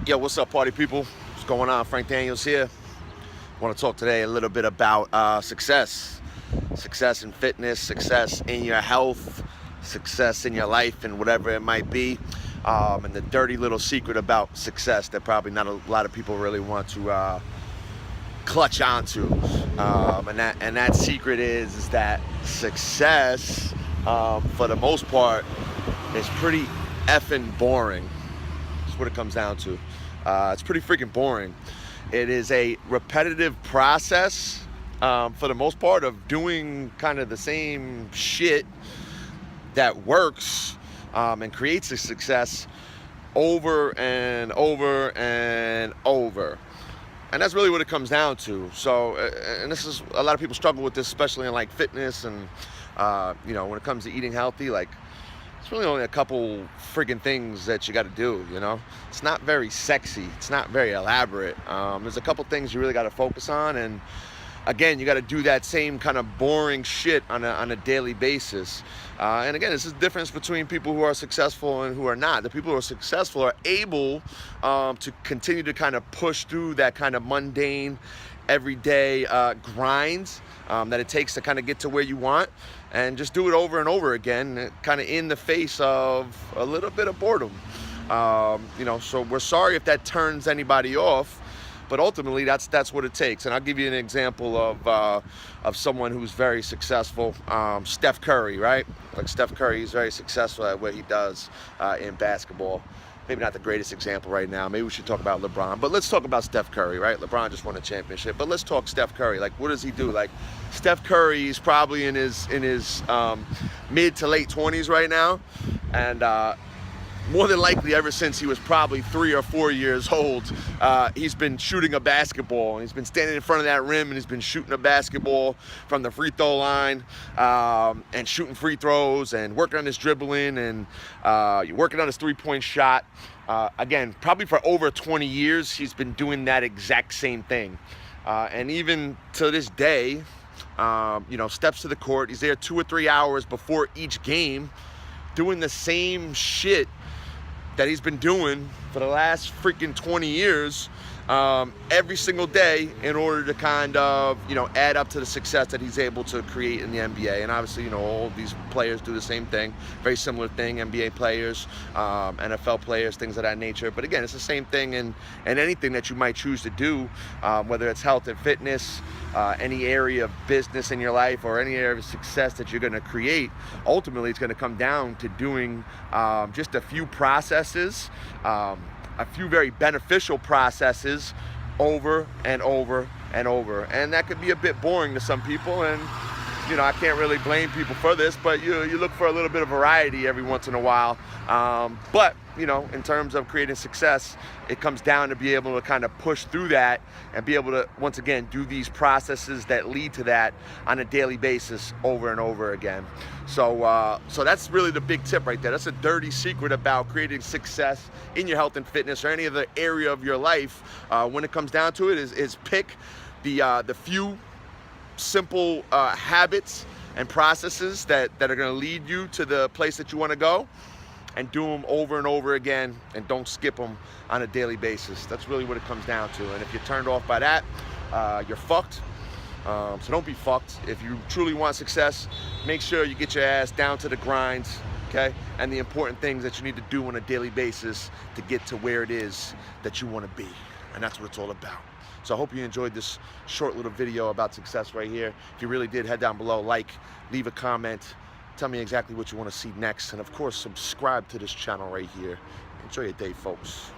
Yo, what's up, party people? What's going on? Frank Daniels here. I want to talk today a little bit about success. Success in fitness, success in your health, success in your life, and whatever it might be. And the dirty little secret about success that probably not a lot of people really want to clutch onto. And that secret is that success, for the most part, is pretty effing boring. That's what it comes down to. It's pretty freaking boring. It is a repetitive process, for the most part, of doing kind of the same shit that works and creates a success over and over and over. And that's really what it comes down to. So, and this is, a lot of people struggle with this, especially in like fitness and, when it comes to eating healthy, like, it's really only a couple friggin' things that you got to do, It's not very sexy. It's not very elaborate. There's a couple things you really got to focus on. And again, you got to do that same kind of boring shit on a daily basis. And again, this is the difference between people who are successful and who are not. The people who are successful are able to continue to kind of push through that kind of mundane, everyday grinds that it takes to kind of get to where you want, and just do it over and over again, kind of in the face of a little bit of boredom. So we're sorry if that turns anybody off, but ultimately that's what it takes. And I'll give you an example of someone who's very successful. Steph Curry, right? Like Steph Curry is very successful at what he does in basketball. Maybe not the greatest example right now. Maybe we should talk about LeBron. But let's talk about Steph Curry, right? LeBron just won a championship. But let's talk Steph Curry. Like, what does he do? Like, Steph Curry is probably in his mid to late 20s right now. And more than likely, ever since he was probably 3 or 4 years old, he's been shooting a basketball. He's been standing in front of that rim, and he's been shooting a basketball from the free throw line, and shooting free throws, and working on his dribbling, and working on his three-point shot. Again, probably for over 20 years, he's been doing that exact same thing. And even to this day, steps to the court. He's there 2 or 3 hours before each game, doing the same shit that he's been doing for the last freaking 20 years, every single day, in order to kind of, add up to the success that he's able to create in the NBA. And obviously, all of these players do the same thing, very similar thing, NBA players, NFL players, things of that nature. But again, it's the same thing in anything that you might choose to do, whether it's health and fitness, any area of business in your life, or any area of success that you're going to create. Ultimately, it's going to come down to doing just a few processes, a few very beneficial processes, over and over and over. And that could be a bit boring to some people, and I can't really blame people for this, but you look for a little bit of variety every once in a while. But in terms of creating success, it comes down to be able to kind of push through that and be able to, once again, do these processes that lead to that on a daily basis over and over again. So that's really the big tip right there. That's a dirty secret about creating success in your health and fitness, or any other area of your life. When it comes down to it, is pick the few simple habits and processes that are going to lead you to the place that you want to go, and do them over and over again, and don't skip them on a daily basis. That's really what it comes down to. And if you're turned off by that, you're fucked. So don't be fucked. If you truly want success, make sure you get your ass down to the grinds, okay? And the important things that you need to do on a daily basis to get to where it is that you want to be. And that's what it's all about. So I hope you enjoyed this short little video about success right here. If you really did, head down below, leave a comment, tell me exactly what you want to see next, and of course, subscribe to this channel right here. Enjoy your day, folks.